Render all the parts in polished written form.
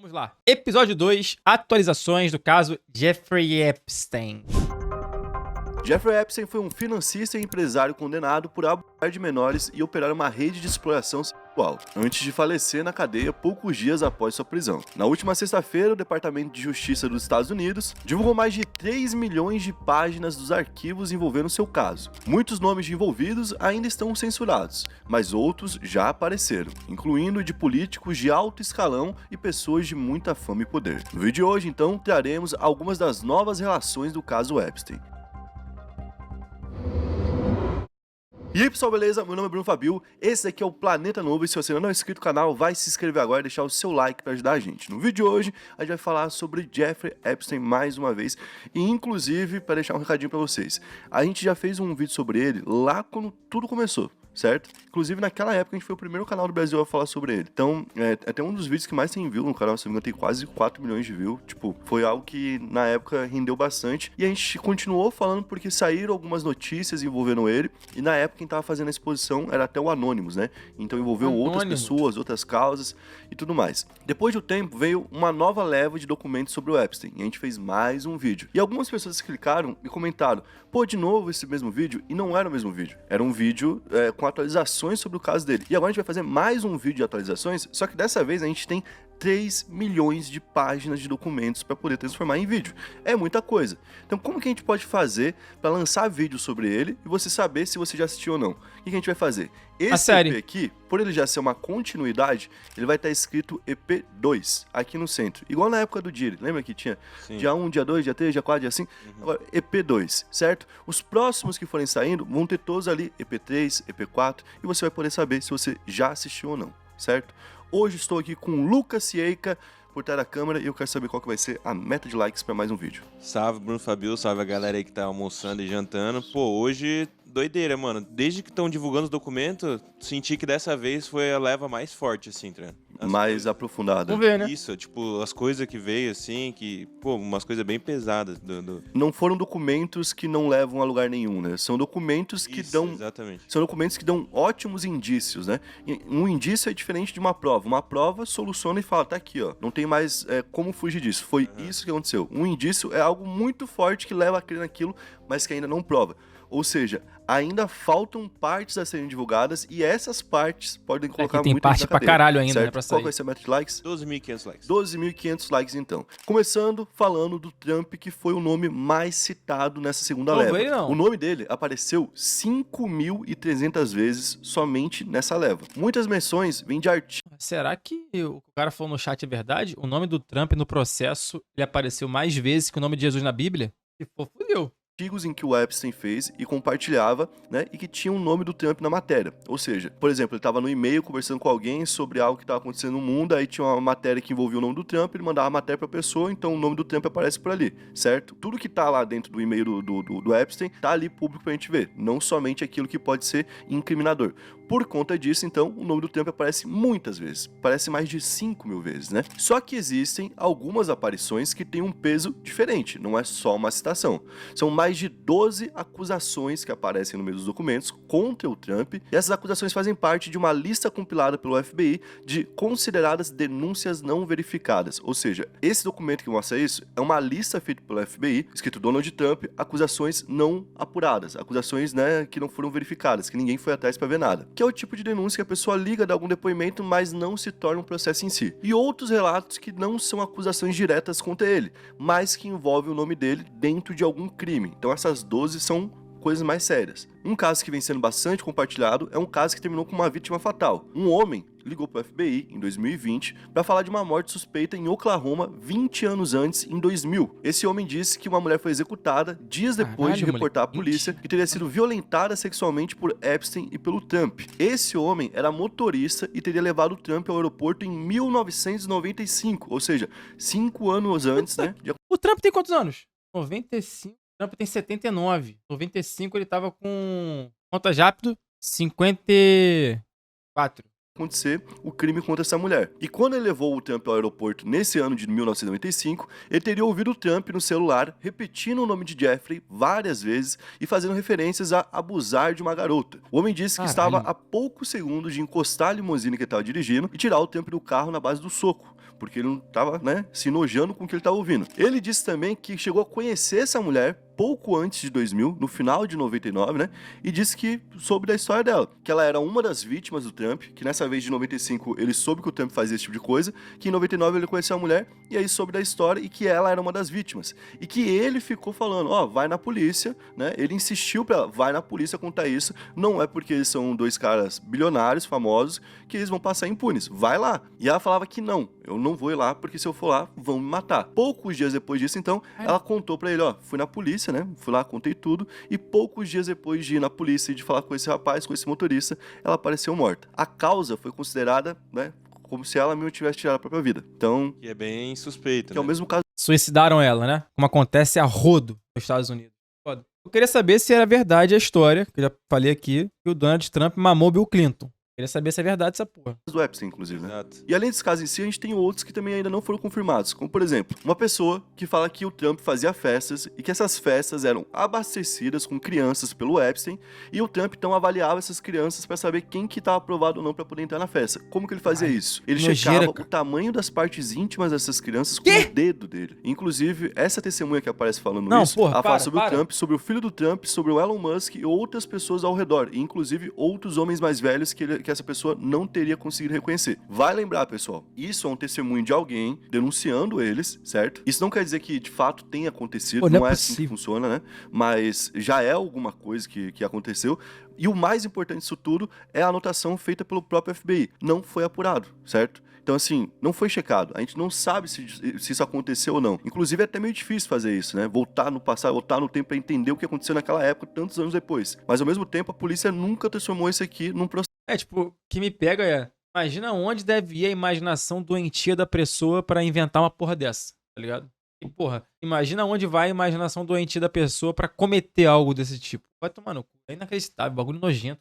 Vamos lá. Episódio 2, atualizações do caso Jeffrey Epstein. Jeffrey Epstein foi um financista e empresário condenado por abusar de menores e operar uma rede de exploração sexual, antes de falecer na cadeia poucos dias após sua prisão. Na última sexta-feira, o Departamento de Justiça dos Estados Unidos divulgou mais de 3 milhões de páginas dos arquivos envolvendo seu caso. Muitos nomes de envolvidos ainda estão censurados, mas outros já apareceram, incluindo de políticos de alto escalão e pessoas de muita fama e poder. No vídeo de hoje, então, traremos algumas das novas relações do caso Epstein. E aí pessoal, beleza? Meu nome é Bruno Fabio, esse aqui é o Planeta Novo e se você ainda não é inscrito no canal, vai se inscrever agora e deixar o seu like para ajudar a gente. No vídeo de hoje, a gente vai falar sobre Jeffrey Epstein mais uma vez e inclusive, para deixar um recadinho para vocês, a gente já fez um vídeo sobre ele lá quando tudo começou, certo? Inclusive naquela época a gente foi o primeiro canal do Brasil a falar sobre ele. Então, é até um dos vídeos que mais tem view no canal, se não me engano, tem quase 4 milhões de views. Tipo, foi algo que na época rendeu bastante. E a gente continuou falando porque saíram algumas notícias envolvendo ele. E na época quem tava fazendo a exposição era até o Anonymous, né? Então envolveu outras pessoas, outras causas e tudo mais. Depois de um tempo veio uma nova leva de documentos sobre o Epstein. E a gente fez mais um vídeo. E algumas pessoas clicaram e comentaram: pô, de novo esse mesmo vídeo? E não era o mesmo vídeo. Era um vídeo com atualizações sobre o caso dele. E agora a gente vai fazer mais um vídeo de atualizações, só que dessa vez a gente tem 3 milhões de páginas de documentos para poder transformar em vídeo. É muita coisa. Então como que a gente pode fazer para lançar vídeo sobre ele e você saber se você já assistiu ou não? O que a gente vai fazer? Esse EP aqui, por ele já ser uma continuidade, ele vai estar escrito EP2 aqui no centro. Igual na época do Diri. Lembra que tinha dia 1, dia 2, dia 3, dia 4, dia 5? Agora, EP2, certo? Os próximos que forem saindo vão ter todos ali EP3, EP4 e você vai poder saber se você já assistiu ou não, certo? Hoje estou aqui com o Lucas Cieca por trás da câmera e eu quero saber qual que vai ser a meta de likes para mais um vídeo. Salve, Bruno Fabio, salve a galera aí que tá almoçando e jantando. Pô, hoje doideira, mano. Desde que estão divulgando os documentos, senti que dessa vez foi a leva mais forte, assim, tá? Mais aprofundada. Vamos ver, né? Isso, tipo, as coisas que veio, assim, que, pô, umas coisas bem pesadas. Não foram documentos que não levam a lugar nenhum, né? São documentos que dão... Exatamente. São documentos que dão ótimos indícios, né? E um indício é diferente de uma prova. Uma prova soluciona e fala, tá aqui, ó. Não tem mais como fugir disso. Foi isso que aconteceu. Um indício é algo muito forte que leva a crer naquilo, mas que ainda não prova. Ou seja, ainda faltam partes a serem divulgadas e essas partes podem colocar tem muita parte gente na pra cadeia, caralho ainda, certo? né, pra sair. Qual vai ser a meta de likes? 12.500 likes. 12.500 likes, então. Começando falando do Trump, que foi o nome mais citado nessa segunda leva. Não. O nome dele apareceu 5.300 vezes somente nessa leva. Muitas menções vêm de artigos. Será que o cara falou no chat é verdade? O nome do Trump no processo ele apareceu mais vezes que o nome de Jesus na Bíblia? Se for, fudeu. Em que o Epstein fez e compartilhava, né, e que tinha o nome do Trump na matéria. Ou seja, por exemplo, ele estava no e-mail conversando com alguém sobre algo que estava acontecendo no mundo, aí tinha uma matéria que envolvia o nome do Trump, ele mandava a matéria para a pessoa, então o nome do Trump aparece por ali, certo? Tudo que tá lá dentro do e-mail do Epstein tá ali público pra gente ver, não somente aquilo que pode ser incriminador. Por conta disso, então, o nome do Trump aparece muitas vezes, aparece mais de 5.000 vezes, né? Só que existem algumas aparições que têm um peso diferente, não é só uma citação. São mais de 12 acusações que aparecem no meio dos documentos contra o Trump, e essas acusações fazem parte de uma lista compilada pelo FBI de consideradas denúncias não verificadas. Ou seja, esse documento que mostra isso é uma lista feita pelo FBI, escrito Donald Trump, acusações não apuradas, acusações, né, que não foram verificadas, que ninguém foi atrás para ver nada. Que é o tipo de denúncia que a pessoa liga, dá algum depoimento, mas não se torna um processo em si. E outros relatos que não são acusações diretas contra ele, mas que envolvem o nome dele dentro de algum crime. Então essas 12 são coisas mais sérias. Um caso que vem sendo bastante compartilhado é um caso que terminou com uma vítima fatal. Um homem ligou para o FBI em 2020 para falar de uma morte suspeita em Oklahoma 20 anos antes, em 2000. Esse homem disse que uma mulher foi executada dias depois de reportar à polícia que teria sido violentada sexualmente por Epstein e pelo Trump. Esse homem era motorista e teria levado o Trump ao aeroporto em 1995, ou seja, 5 anos antes, né? O Trump tem quantos anos? 95. O Trump tem 79. 95 ele tava com... Conta rápido. 54. Acontecer o crime contra essa mulher. E quando ele levou o Trump ao aeroporto nesse ano de 1995, ele teria ouvido o Trump no celular repetindo o nome de Jeffrey várias vezes e fazendo referências a abusar de uma garota. O homem disse que estava a poucos segundos de encostar a limusine que ele estava dirigindo e tirar o Trump do carro na base do soco. porque ele não tava, né, se enojando com o que ele tava ouvindo. Ele disse também que chegou a conhecer essa mulher pouco antes de 2000, no final de 99, né? E disse que soube da história dela, que ela era uma das vítimas do Trump, que nessa vez de 95 ele soube que o Trump fazia esse tipo de coisa, que em 99 ele conheceu a mulher e aí soube da história e que ela era uma das vítimas. E que ele ficou falando, ó, vai na polícia, né? Ele insistiu pra ela, vai na polícia contar isso, não é porque eles são dois caras bilionários, famosos, que eles vão passar impunes, vai lá. E ela falava que não, eu não vou ir lá, porque se eu for lá, vão me matar. Poucos dias depois disso, então, ela contou pra ele, ó, fui na polícia, né? Fui lá, contei tudo, e poucos dias depois de ir na polícia e de falar com esse rapaz, com esse motorista, ela apareceu morta. A causa foi considerada, né, como se ela mesmo tivesse tirado a própria vida. Então, Que é bem suspeito, que é o né? mesmo caso Suicidaram ela, né? Como acontece a rodo nos Estados Unidos. Foda. Eu queria saber se era verdade a história, que eu já falei aqui, que o Donald Trump mamou Bill Clinton. Queria saber se é verdade essa porra. do Epstein, inclusive, né? Exato. E além desse caso em si, a gente tem outros que também ainda não foram confirmados. Como, por exemplo, uma pessoa que fala que o Trump fazia festas e que essas festas eram abastecidas com crianças pelo Epstein e o Trump então avaliava essas crianças pra saber quem que estava aprovado ou não pra poder entrar na festa. Como que ele fazia Ai, isso? Ele nojeira, checava cara. o tamanho das partes íntimas dessas crianças com o dedo dele. Inclusive, essa testemunha que aparece falando Não, isso, porra, ela fala para, sobre para. o Trump, sobre o filho do Trump, sobre o Elon Musk e outras pessoas ao redor, e inclusive outros homens mais velhos que essa pessoa não teria conseguido reconhecer. Vai lembrar, pessoal, isso é um testemunho de alguém denunciando eles, certo? Isso não quer dizer que de fato tenha acontecido, Pô, não não é é assim que possível. funciona, né? Mas já é alguma coisa que aconteceu. E o mais importante disso tudo é a anotação feita pelo próprio FBI. Não foi apurado, certo? Então, assim, não foi checado. A gente não sabe se isso aconteceu ou não. Inclusive, é até meio difícil fazer isso, né? Voltar no passado, voltar no tempo pra entender o que aconteceu naquela época, tantos anos depois. Mas, ao mesmo tempo, a polícia nunca transformou isso aqui num processo. É, tipo, o que me pega é... Imagina onde deve ir a imaginação doentia da pessoa pra inventar uma porra dessa, tá ligado? E, porra, imagina onde vai a imaginação doentia da pessoa pra cometer algo desse tipo. Vai tomar no cu. É inacreditável, bagulho nojento.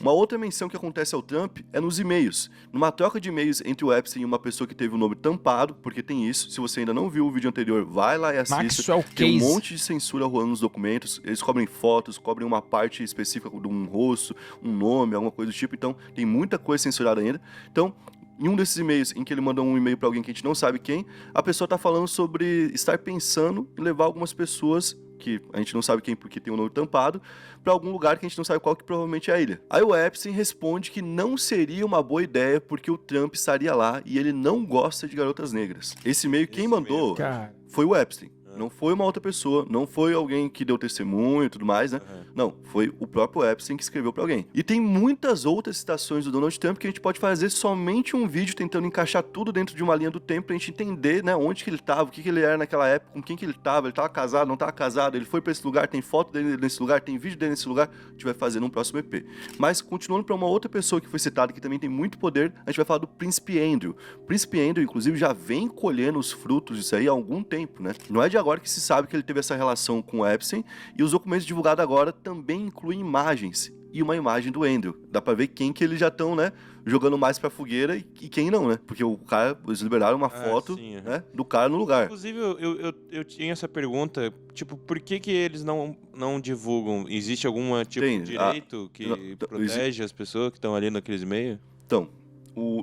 Uma outra menção que acontece ao Trump é nos e-mails. Numa troca de e-mails entre o Epstein e uma pessoa que teve o nome tampado, porque tem isso. Se você ainda não viu o vídeo anterior, vai lá e assista. Maxwell Tem um Case. monte de censura rolando nos documentos. Eles cobrem fotos, cobrem uma parte específica de um rosto, um nome, alguma coisa do tipo. Então, tem muita coisa censurada ainda. Então, em um desses e-mails em que ele mandou um e-mail pra alguém que a gente não sabe quem, a pessoa tá falando sobre estar pensando em levar algumas pessoas, que a gente não sabe quem porque tem o nome tampado, pra algum lugar que a gente não sabe qual, que provavelmente é a ilha. Aí o Epstein responde que não seria uma boa ideia porque o Trump estaria lá e ele não gosta de garotas negras. Esse e-mail quem Esse mandou e-mail, Cara, foi o Epstein. Não foi uma outra pessoa, não foi alguém que deu testemunho e tudo mais, né? Não, foi o próprio Epstein que escreveu pra alguém. E tem muitas outras citações do Donald Trump que a gente pode fazer somente um vídeo tentando encaixar tudo dentro de uma linha do tempo pra gente entender, né, onde que ele tava, o que que ele era naquela época, com quem que ele tava casado, não tava casado, ele foi pra esse lugar, tem foto dele nesse lugar, tem vídeo dele nesse lugar, a gente vai fazer num próximo EP. Mas, continuando pra uma outra pessoa que foi citada, que também tem muito poder, a gente vai falar do Príncipe Andrew. O Príncipe Andrew, inclusive, já vem colhendo os frutos disso aí há algum tempo, né? Não é de agora que se sabe que ele teve essa relação com o Epstein, e os documentos divulgados agora também incluem imagens, e uma imagem do Andrew. Dá pra ver quem que eles já estão, né, jogando mais pra fogueira e quem não, né? Porque o cara, eles liberaram uma foto, sim, né, do cara no lugar. Inclusive, eu tinha essa pergunta, tipo, por que que eles não divulgam? Existe algum tipo Tem, de direito que não, protege as pessoas que estão ali naqueles meios? Então,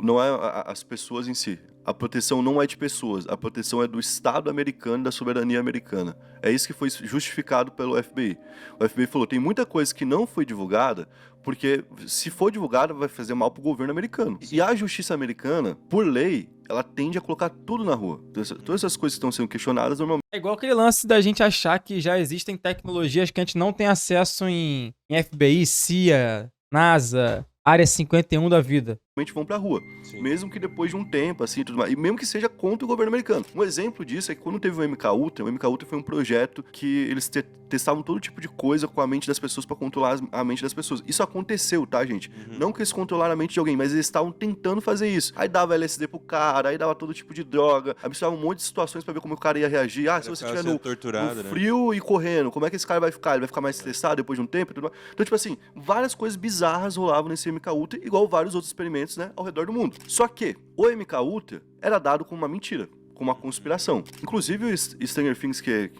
não é as pessoas em si. A proteção não é de pessoas, a proteção é do Estado americano, da soberania americana. É isso que foi justificado pelo FBI. O FBI falou, tem muita coisa que não foi divulgada, porque se for divulgada vai fazer mal pro governo americano. E a justiça americana, por lei, ela tende a colocar tudo na rua. Todas essas coisas que estão sendo questionadas, normalmente é igual aquele lance da gente achar que já existem tecnologias que a gente não tem acesso em FBI, CIA, NASA, Área 51 da vida. vão pra rua. Sim. Mesmo que depois de um tempo, assim, tudo mais. E mesmo que seja contra o governo americano. Um exemplo disso é que quando teve o MK Ultra foi um projeto que eles testavam todo tipo de coisa com a mente das pessoas pra controlar a mente das pessoas. Isso aconteceu, tá, gente? Não que eles controlaram a mente de alguém, mas eles estavam tentando fazer isso. Aí dava LSD pro cara, aí dava todo tipo de droga, aí misturava um monte de situações pra ver como o cara ia reagir. Ah, se você estiver no torturado, frio e correndo, como é que esse cara vai ficar? Ele vai ficar mais estressado depois de um tempo e tudo mais. Então, tipo assim, várias coisas bizarras rolavam nesse MK Ultra, igual vários outros experimentos, né, ao redor do mundo. Só que o MK Ultra era dado como uma mentira. com uma conspiração. Inclusive o Stranger Things, que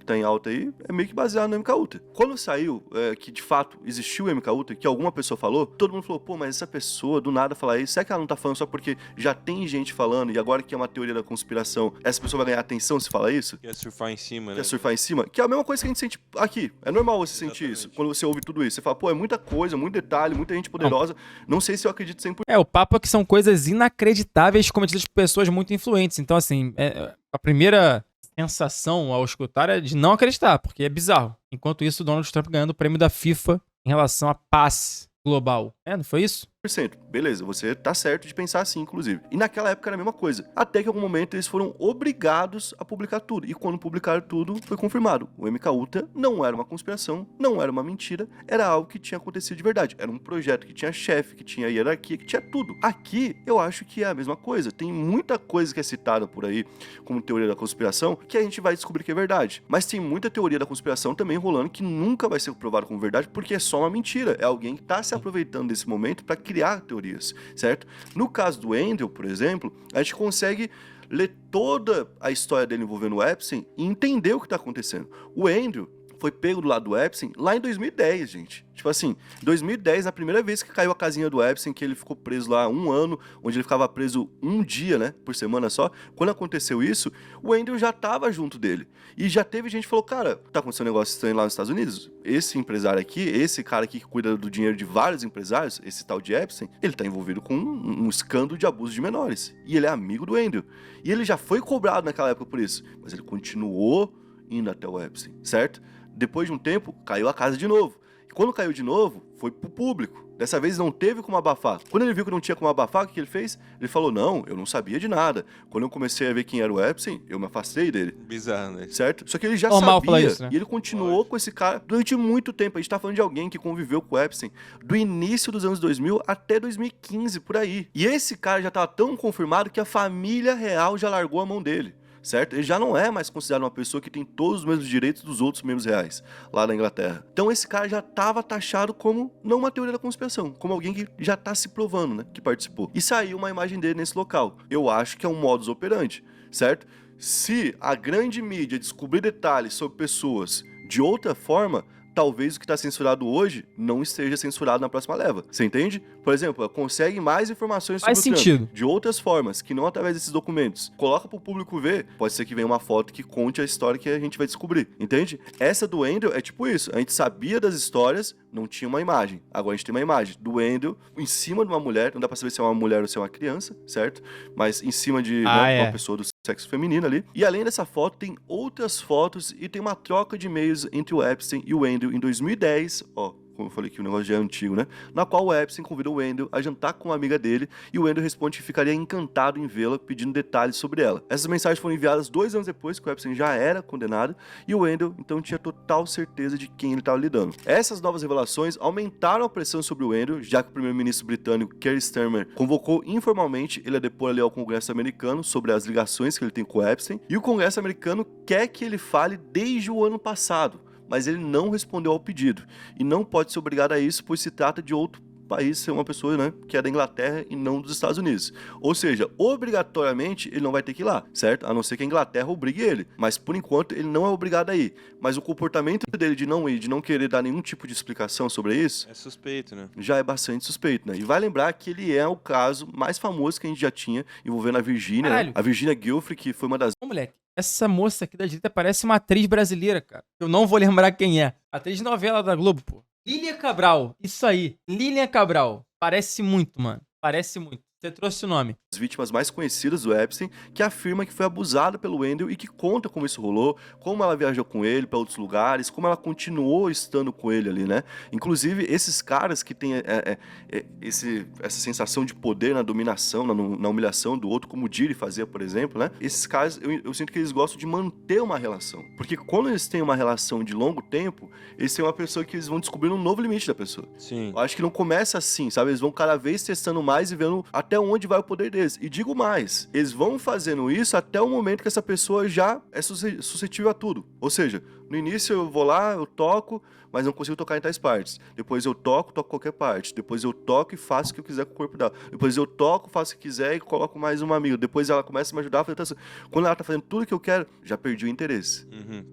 tá em alta aí, é meio que baseado no MK Ultra. Quando saiu que de fato existiu o MK Ultra, que alguma pessoa falou, todo mundo falou, pô, mas essa pessoa do nada falar isso, será que ela não tá falando só porque já tem gente falando e agora que é uma teoria da conspiração, essa pessoa vai ganhar atenção se falar isso? Quer surfar em cima, né? Quer surfar em cima? Que é a mesma coisa que a gente sente aqui. É normal você sentir Exatamente. isso, quando você ouve tudo isso. Você fala, pô, é muita coisa, muito detalhe, muita gente poderosa, não sei se eu acredito 100%. O papo é que são coisas inacreditáveis cometidas por pessoas muito influentes. Então, assim, a primeira sensação ao escutar é de não acreditar, porque é bizarro. Enquanto isso, o Donald Trump ganhando o prêmio da FIFA em relação à paz global. Não foi isso? Beleza, você tá certo de pensar assim, inclusive. E naquela época era a mesma coisa. Até que em algum momento eles foram obrigados a publicar tudo. E quando publicaram tudo, foi confirmado. O MK Ultra não era uma conspiração, não era uma mentira, era algo que tinha acontecido de verdade. Era um projeto que tinha chefe, que tinha hierarquia, que tinha tudo. Aqui, eu acho que é a mesma coisa. Tem muita coisa que é citada por aí como teoria da conspiração que a gente vai descobrir que é verdade. Mas tem muita teoria da conspiração também rolando que nunca vai ser provada como verdade porque é só uma mentira. É alguém que tá se aproveitando desse momento para criar teorias, certo? No caso do Andrew, por exemplo, a gente consegue ler toda a história dele envolvendo o Epstein e entender o que tá acontecendo. O Andrew foi pego do lado do Epstein lá em 2010, gente. Tipo assim, 2010, na primeira vez que caiu a casinha do Epstein, que ele ficou preso lá 1 ano, onde ele ficava preso um dia, né, por semana só. Quando aconteceu isso, o Andrew já tava junto dele. E já teve gente que falou, cara, tá acontecendo um negócio estranho lá nos Estados Unidos? Esse empresário aqui, esse cara aqui que cuida do dinheiro de vários empresários, esse tal de Epstein, ele tá envolvido com um escândalo de abuso de menores. E ele é amigo do Andrew. E ele já foi cobrado naquela época por isso. Mas ele continuou indo até o Epstein, certo? Depois de um tempo, caiu a casa de novo. E quando caiu de novo, foi pro público. Dessa vez não teve como abafar. Quando ele viu que não tinha como abafar, o que ele fez? Ele falou, não, eu não sabia de nada. Quando eu comecei a ver quem era o Epstein, eu me afastei dele. Bizarro, né? Certo? Só que ele já Normal falar sabia. isso, né? E ele continuou com esse cara durante muito tempo. A gente tá falando de alguém que conviveu com o Epstein do início dos anos 2000 até 2015, por aí. E esse cara já tava tão confirmado que a família real já largou a mão dele. Certo? Ele já não é mais considerado uma pessoa que tem todos os mesmos direitos dos outros membros reais lá na Inglaterra. Então esse cara já estava taxado como não uma teoria da conspiração, como alguém que já está se provando, né, que participou. E saiu uma imagem dele nesse local. Eu acho que é um modus operandi, certo? Se a grande mídia descobrir detalhes sobre pessoas de outra forma, talvez o que está censurado hoje não esteja censurado na próxima leva. Você entende? Por exemplo, consegue mais informações sobre Faz o Trump sentido. de outras formas, que não através desses documentos. Coloca pro público ver, pode ser que venha uma foto que conte a história que a gente vai descobrir, entende? Essa do Andrew é tipo isso, a gente sabia das histórias, não tinha uma imagem. Agora a gente tem uma imagem do Andrew em cima de uma mulher, não dá pra saber se é uma mulher ou se é uma criança, certo? Mas em cima de uma pessoa do sexo feminino ali. E além dessa foto, tem outras fotos e tem uma troca de e-mails entre o Epstein e o Andrew em 2010, como eu falei que o negócio já é antigo, né? Na qual o Epstein convida o Andrew a jantar com uma amiga dele e o Andrew responde que ficaria encantado em vê-la, pedindo detalhes sobre ela. Essas mensagens foram enviadas 2 anos depois que o Epstein já era condenado e o Andrew, então, tinha total certeza de quem ele estava lidando. Essas novas revelações aumentaram a pressão sobre o Andrew, já que o primeiro-ministro britânico Keir Starmer convocou informalmente ele a depor ali ao Congresso americano sobre as ligações que ele tem com o Epstein, e o Congresso americano quer que ele fale desde o ano passado, mas ele não respondeu ao pedido, e não pode ser obrigado a isso, pois se trata de outro país, ser uma pessoa, né, que é da Inglaterra e não dos Estados Unidos. Ou seja, obrigatoriamente ele não vai ter que ir lá, certo? A não ser que a Inglaterra obrigue ele, mas por enquanto ele não é obrigado a ir. Mas o comportamento dele de não ir, de não querer dar nenhum tipo de explicação sobre isso, é suspeito, né? Já é bastante suspeito, né? E vai lembrar que ele é o caso mais famoso que a gente já tinha envolvendo a Virginia, né? A Virginia Giuffre, que foi uma das... Ô, moleque, essa moça aqui da direita parece uma atriz brasileira, cara. Eu não vou lembrar quem é. Atriz de novela da Globo, pô. Lilian Cabral. Isso aí. Lilian Cabral. Parece muito, mano. Parece muito. Você trouxe o nome. As vítimas mais conhecidas do Epstein, que afirma que foi abusada pelo Andrew e que conta como isso rolou, como ela viajou com ele para outros lugares, como ela continuou estando com ele ali, né? Inclusive, esses caras que têm essa sensação de poder na dominação, na humilhação do outro, como o Diri fazia, por exemplo, né? Esses caras, eu sinto que eles gostam de manter uma relação. Porque quando eles têm uma relação de longo tempo, eles têm uma pessoa que eles vão descobrindo um novo limite da pessoa. Sim. Eu acho que não começa assim, sabe? Eles vão cada vez testando mais e vendo até até onde vai o poder deles. E digo mais, eles vão fazendo isso até o momento que essa pessoa já é suscetível a tudo. Ou seja, no início eu vou lá, eu toco, mas não consigo tocar em tais partes. Depois eu toco qualquer parte. Depois eu toco e faço o que eu quiser com o corpo dela. Depois eu toco, faço o que quiser e coloco mais uma amiga. Depois ela começa a me ajudar a fazer assim. Quando ela tá fazendo tudo o que eu quero, já perdi o interesse.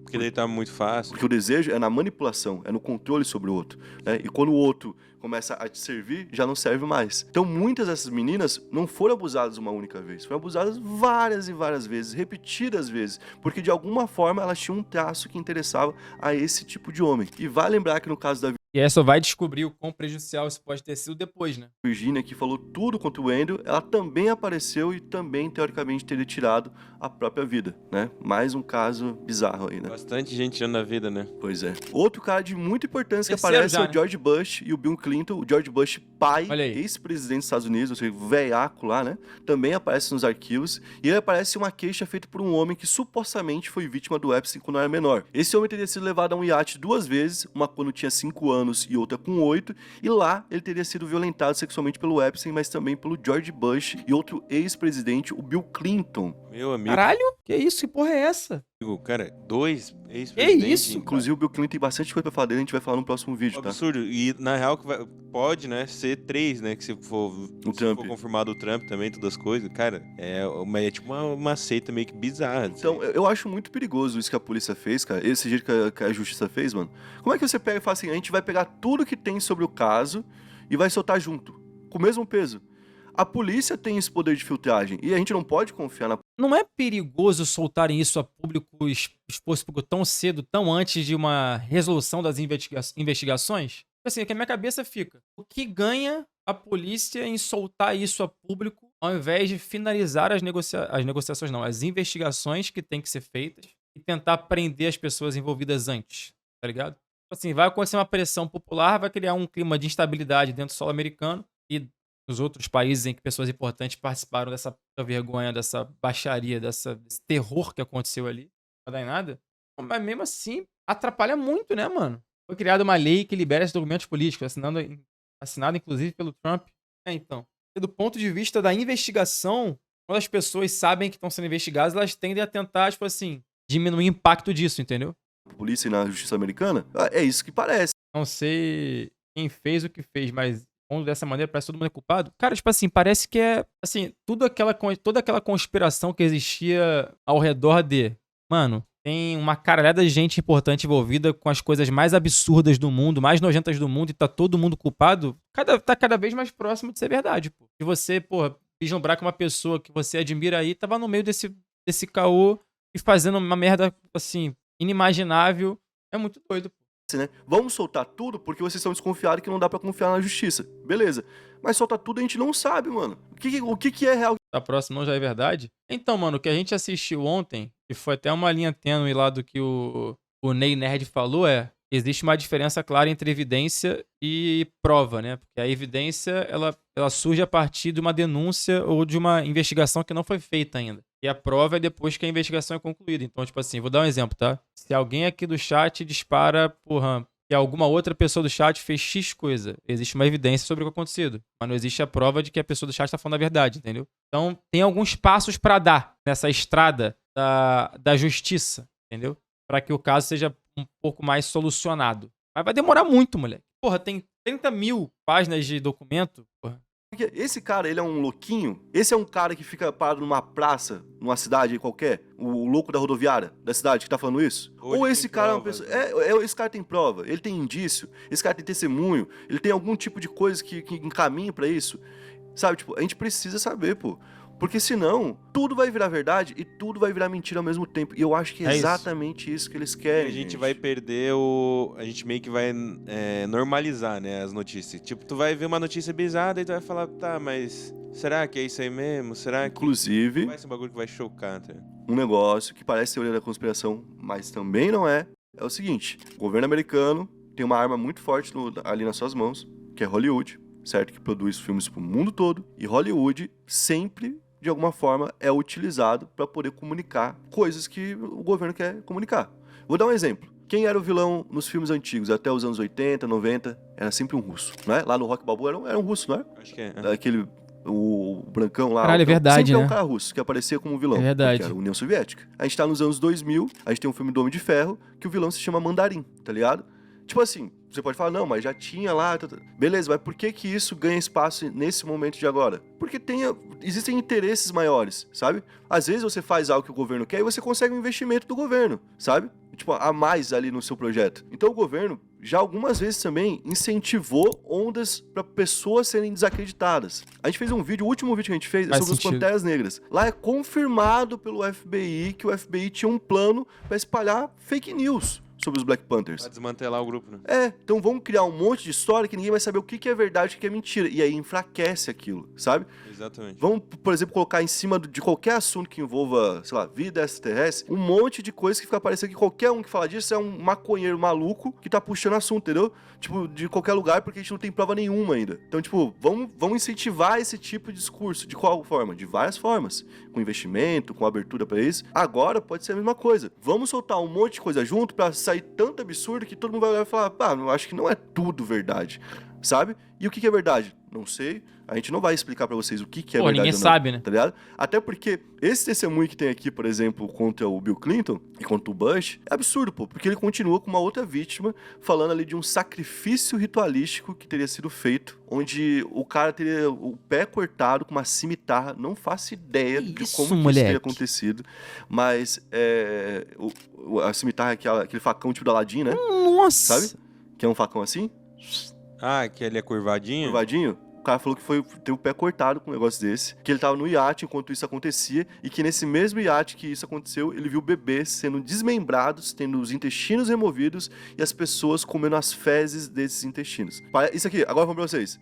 Porque daí tá muito fácil. Porque o desejo é na manipulação, é no controle sobre o outro, né? E quando o outro começa a te servir, já não serve mais. Então muitas dessas meninas não foram abusadas uma única vez, foram abusadas várias e várias vezes, repetidas vezes, porque de alguma forma elas tinham um traço que interessava a esse tipo de homem. E vai lembrar que no caso da E aí só vai descobrir o quão prejudicial isso pode ter sido depois, né? Virginia, que falou tudo contra o Andrew, ela também apareceu e também, teoricamente, teria tirado a própria vida, né? Mais um caso bizarro aí, né? Bastante gente tirando a vida, né? Pois é. Outro cara de muita importância que Terceiro aparece já, é o né? George Bush e o Bill Clinton. O George Bush, pai, Olha aí. ex-presidente dos Estados Unidos, ou seja, velhaco lá, né? Também aparece nos arquivos. E ele aparece uma queixa feita por um homem que supostamente foi vítima do Epstein quando era menor. Esse homem teria sido levado a um iate 2 vezes, uma quando tinha 5 anos e outra com 8, e lá ele teria sido violentado sexualmente pelo Epstein, mas também pelo George Bush e outro ex-presidente, o Bill Clinton. Meu amigo, Caralho, que isso? Que porra é essa? cara, 2 ex-presidentes. isso? Inclusive o Bill Clinton tem bastante coisa pra falar dele, a gente vai falar no próximo vídeo, tá? Absurdo. E na real pode, né, ser 3, né? Que se for Trump. confirmado o Trump também, todas as coisas, cara, é tipo uma seita meio que bizarra. Então, eu acho muito perigoso isso que a polícia fez, cara. Esse jeito que a justiça fez, mano. Como é que você pega e fala assim, a gente vai pegar tudo que tem sobre o caso e vai soltar junto, com o mesmo peso? A polícia tem esse poder de filtragem e a gente não pode confiar na... Não é perigoso soltarem isso a público, exposto público tão cedo, tão antes de uma resolução das investigações? Assim, que a minha cabeça fica. O que ganha a polícia em soltar isso a público ao invés de finalizar as negociações, não, as investigações que têm que ser feitas e tentar prender as pessoas envolvidas antes, tá ligado? Assim, vai acontecer uma pressão popular, vai criar um clima de instabilidade dentro do solo americano e nos outros países em que pessoas importantes participaram dessa vergonha, dessa baixaria, desse terror que aconteceu ali. Não vai dar em nada. Mas mesmo assim, atrapalha muito, né, mano? Foi criada uma lei que libera esses documentos políticos, assinado inclusive pelo Trump. Então, do ponto de vista da investigação, quando as pessoas sabem que estão sendo investigadas, elas tendem a tentar, tipo assim, diminuir o impacto disso, entendeu? polícia e na justiça americana? É isso que parece. Não sei quem fez o que fez, mas quando dessa maneira parece que todo mundo é culpado. Cara, tipo assim, parece que é, assim, toda aquela conspiração que existia ao redor de... Mano, tem uma caralhada de gente importante envolvida com as coisas mais absurdas do mundo, mais nojentas do mundo, e tá todo mundo culpado, tá cada vez mais próximo de ser verdade, pô. E você, porra, vislumbrar que uma pessoa que você admira aí tava no meio desse caô e fazendo uma merda, assim, inimaginável, é muito doido, pô. Né? Vamos soltar tudo porque vocês estão desconfiados que não dá pra confiar na justiça. Beleza. Mas soltar tudo a gente não sabe, mano. O que é real? Tá próximo não já é verdade? Então, mano, o que a gente assistiu ontem, e foi até uma linha tênue lá do que o Ney Nerd falou, existe uma diferença clara entre evidência e prova, né? Porque a evidência, ela surge a partir de uma denúncia ou de uma investigação que não foi feita ainda. E a prova é depois que a investigação é concluída. Então, tipo assim, vou dar um exemplo, tá? Se alguém aqui do chat dispara, porra, que alguma outra pessoa do chat fez X coisa, existe uma evidência sobre o que acontecido. Mas não existe a prova de que a pessoa do chat tá falando a verdade, entendeu? Então, tem alguns passos pra dar nessa estrada da justiça, entendeu? Pra que o caso seja um pouco mais solucionado. Mas vai demorar muito, moleque. Porra, tem 30 mil páginas de documento, porra. Porque esse cara, ele é um louquinho. Esse é um cara que fica parado numa praça, numa cidade qualquer, o louco da rodoviária da cidade que tá falando isso. Ou esse cara é uma pessoa... esse cara tem prova, ele tem indício, esse cara tem testemunho, ele tem algum tipo de coisa que encaminha pra isso. Sabe, tipo, a gente precisa saber, pô. Porque senão, tudo vai virar verdade e tudo vai virar mentira ao mesmo tempo. E eu acho que é exatamente isso que eles querem. A gente vai perder a gente meio que vai normalizar, né, as notícias. Tipo, tu vai ver uma notícia bizarra e tu vai falar, tá, mas será que é isso aí mesmo? Será que... Inclusive, vai ser um bagulho que vai chocar, tá? Um negócio que parece teoria da conspiração, mas também não é o seguinte. O governo americano tem uma arma muito forte ali nas suas mãos, que é Hollywood, certo? Que produz filmes pro mundo todo. E Hollywood sempre, de alguma forma, é utilizado para poder comunicar coisas que o governo quer comunicar. Vou dar um exemplo. Quem era o vilão nos filmes antigos, até os anos 80, 90? Era sempre um russo, não é? Lá no Rock Balboa era um russo, não é? Acho que é. Aquele O brancão lá. Caralho, é verdade, sempre é né? um cara russo que aparecia como vilão. É verdade. Que era a União Soviética. A gente tá nos anos 2000, a gente tem um filme do Homem de Ferro, que o vilão se chama Mandarim, tá ligado? Tipo assim, você pode falar, não, mas já tinha lá... Beleza, mas por que que isso ganha espaço nesse momento de agora? Porque existem interesses maiores, sabe? Às vezes você faz algo que o governo quer e você consegue um investimento do governo, sabe? Tipo, a mais ali no seu projeto. Então o governo já algumas vezes também incentivou ondas para pessoas serem desacreditadas. A gente fez um vídeo, o último vídeo que a gente fez é sobre os Panteras Negras. Lá é confirmado pelo FBI que o FBI tinha um plano para espalhar fake news sobre os Black Panthers. Pra desmantelar o grupo, né? Então vamos criar um monte de história que ninguém vai saber o que é verdade e o que é mentira. E aí enfraquece aquilo, sabe? Exatamente. Vamos, por exemplo, colocar em cima de qualquer assunto que envolva, sei lá, vida extraterrestre, um monte de coisa que fica parecendo que qualquer um que fala disso é um maconheiro maluco que tá puxando assunto, entendeu? Tipo, de qualquer lugar, porque a gente não tem prova nenhuma ainda. Então, tipo, vamos incentivar esse tipo de discurso. De qual forma? De várias formas. Com investimento, com abertura pra isso. Agora pode ser a mesma coisa. Vamos soltar um monte de coisa junto pra sair tanto absurdo que todo mundo vai olhar e falar, eu acho que não é tudo verdade, sabe? E o que é verdade? Não sei. A gente não vai explicar pra vocês o que é verdade ninguém ou não, sabe, né? tá ligado? Até porque esse testemunho que tem aqui, por exemplo, contra o Bill Clinton e contra o Bush, é absurdo, pô, porque ele continua com uma outra vítima falando ali de um sacrifício ritualístico que teria sido feito, onde o cara teria o pé cortado com uma cimitarra, não faço ideia de Isso, como que isso moleque. teria acontecido, mas a cimitarra é aquele facão tipo da Aladdin, né? Nossa! Sabe? Que é um facão assim, Ah, que ele é curvadinho? curvadinho. O cara falou que teve o pé cortado com um negócio desse, que ele tava no iate enquanto isso acontecia, e que nesse mesmo iate que isso aconteceu, ele viu bebês sendo desmembrados, tendo os intestinos removidos, e as pessoas comendo as fezes desses intestinos. Isso aqui, agora vamos pra vocês.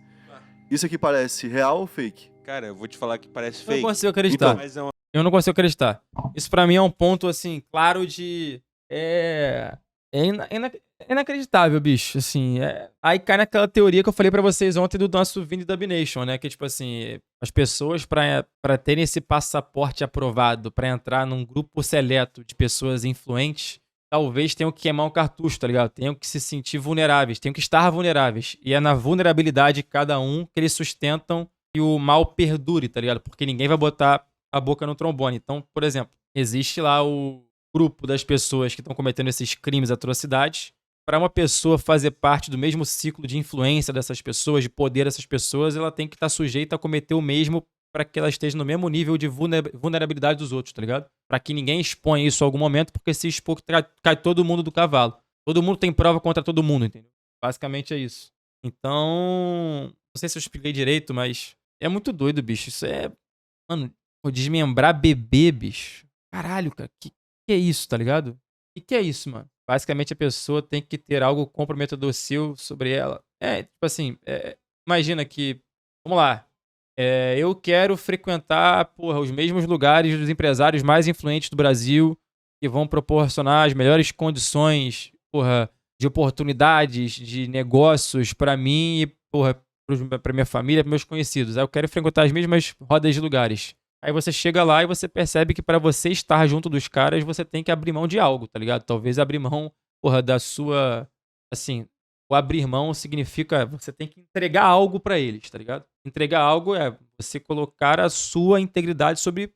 Isso aqui parece real ou fake? Cara, eu vou te falar que parece Eu não fake. consigo acreditar. Mas é uma... Eu não consigo acreditar. Isso pra mim é um ponto, assim, claro de... inacreditável, bicho. Assim, aí cai naquela teoria que eu falei pra vocês ontem do nosso Vini Dub Nation, né? Que, tipo assim, as pessoas, pra terem esse passaporte aprovado pra entrar num grupo seleto de pessoas influentes, talvez tenham que queimar um cartucho, tá ligado? Tenham que se sentir vulneráveis, tenham que estar vulneráveis. E é na vulnerabilidade de cada um que eles sustentam que o mal perdure, tá ligado? Porque ninguém vai botar a boca no trombone. Então, por exemplo, existe lá o grupo das pessoas que estão cometendo esses crimes, atrocidades. Para uma pessoa fazer parte do mesmo ciclo de influência dessas pessoas, de poder dessas pessoas, ela tem que estar sujeita a cometer o mesmo para que ela esteja no mesmo nível de vulnerabilidade dos outros, tá ligado? Para que ninguém exponha isso em algum momento, porque se expor cai todo mundo do cavalo. Todo mundo tem prova contra todo mundo, entendeu? Basicamente é isso. Então, não sei se eu expliquei direito, mas é muito doido, bicho. Isso mano, desmembrar bebê, bicho. Caralho, cara, que é isso, tá ligado? Que é isso, mano? Basicamente a pessoa tem que ter algo comprometedor seu sobre ela. Tipo assim, imagina que, vamos lá, eu quero frequentar, porra, os mesmos lugares dos empresários mais influentes do Brasil que vão proporcionar as melhores condições, porra, de oportunidades, de negócios pra mim e, porra, pra minha família, pros meus conhecidos. Aí eu quero frequentar as mesmas rodas de lugares. Aí você chega lá e você percebe que pra você estar junto dos caras, você tem que abrir mão de algo, tá ligado? Talvez abrir mão, porra, da sua... Assim, o abrir mão significa você tem que entregar algo pra eles, tá ligado? Entregar algo é você colocar a sua integridade sob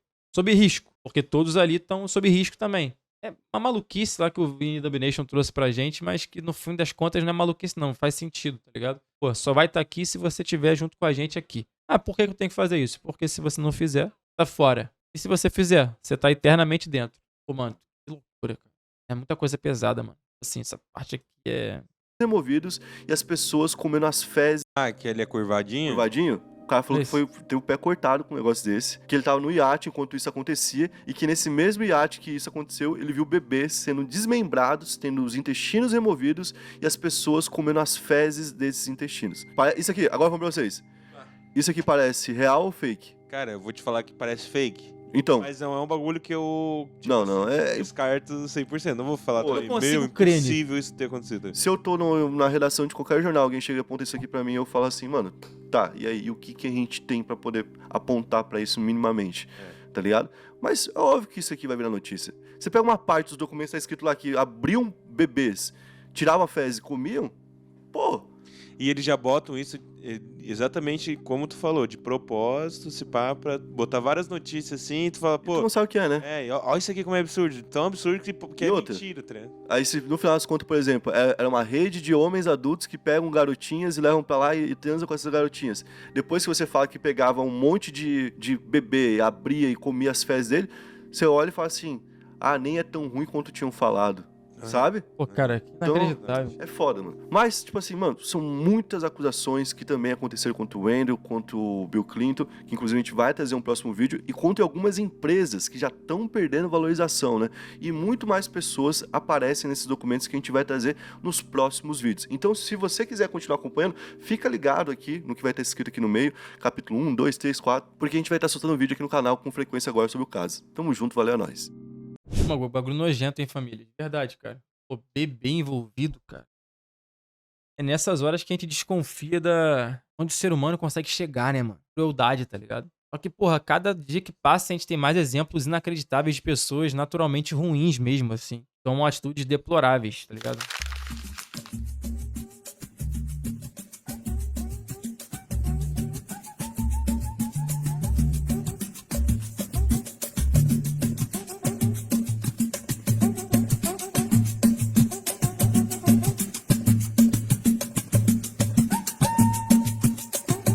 risco, porque todos ali estão sob risco também. É uma maluquice lá que o Vini Domination trouxe pra gente, mas que no fim das contas não é maluquice não, faz sentido, tá ligado? Pô, só vai estar aqui se você estiver junto com a gente aqui. Ah, por que eu tenho que fazer isso? Porque se você não fizer, tá fora. E se você fizer, você tá eternamente dentro. Pô, mano, que loucura, cara. É muita coisa pesada, mano. Assim, essa parte aqui é... removidos e as pessoas comendo as fezes. Ah, que ele é curvadinho? Curvadinho? O cara falou que teve o pé cortado com um negócio desse, que ele tava no iate enquanto isso acontecia, e que nesse mesmo iate que isso aconteceu, ele viu bebês sendo desmembrados, tendo os intestinos removidos, e as pessoas comendo as fezes desses intestinos. Isso aqui, agora vamos pra vocês. Isso aqui parece real ou fake? Cara, eu vou te falar que parece fake. Então. Mas não é um bagulho que eu descarto 100%. Não vou falar também. Meio impossível isso ter acontecido. Se eu tô na redação de qualquer jornal, alguém chega e aponta isso aqui pra mim, eu falo assim, mano, tá, e aí, o que a gente tem pra poder apontar pra isso minimamente? Tá ligado? Mas é óbvio que isso aqui vai virar notícia. Você pega uma parte dos documentos, tá escrito lá que abriam bebês, tiravam a fezes e comiam, pô... E eles já botam isso Exatamente como tu falou, de propósito, se pá, pra botar várias notícias assim, e tu fala, Tu pô, não sabe o que é, né? ó isso aqui como é absurdo. Tão absurdo que E é outra? mentira, tá ligado? Aí, se no final das contas, por exemplo, era uma rede de homens adultos que pegam garotinhas e levam pra lá e transam com essas garotinhas. Depois que você fala que pegava um monte de bebê, abria e comia as fezes dele, você olha e fala assim, ah, nem é tão ruim quanto tinham falado, sabe? Pô, cara, que Então, inacreditável. é foda, mano. Mas, tipo assim, mano, são muitas acusações que também aconteceram contra o Wendell, contra o Bill Clinton, que inclusive a gente vai trazer um próximo vídeo, e contra algumas empresas que já estão perdendo valorização, né? E muito mais pessoas aparecem nesses documentos que a gente vai trazer nos próximos vídeos. Então, se você quiser continuar acompanhando, fica ligado aqui no que vai estar escrito aqui no meio, capítulo 1, 2, 3, 4, porque a gente vai estar soltando vídeo aqui no canal com frequência agora sobre o caso. Tamo junto, valeu a nós. Uma bagulho nojento, hein, família? De verdade, cara. Pô, bebê envolvido, cara. É nessas horas que a gente desconfia da onde o ser humano consegue chegar, né, mano? Crueldade, tá ligado? Só que, porra, cada dia que passa a gente tem mais exemplos inacreditáveis de pessoas naturalmente ruins mesmo, assim. Tomam atitudes deploráveis, tá ligado?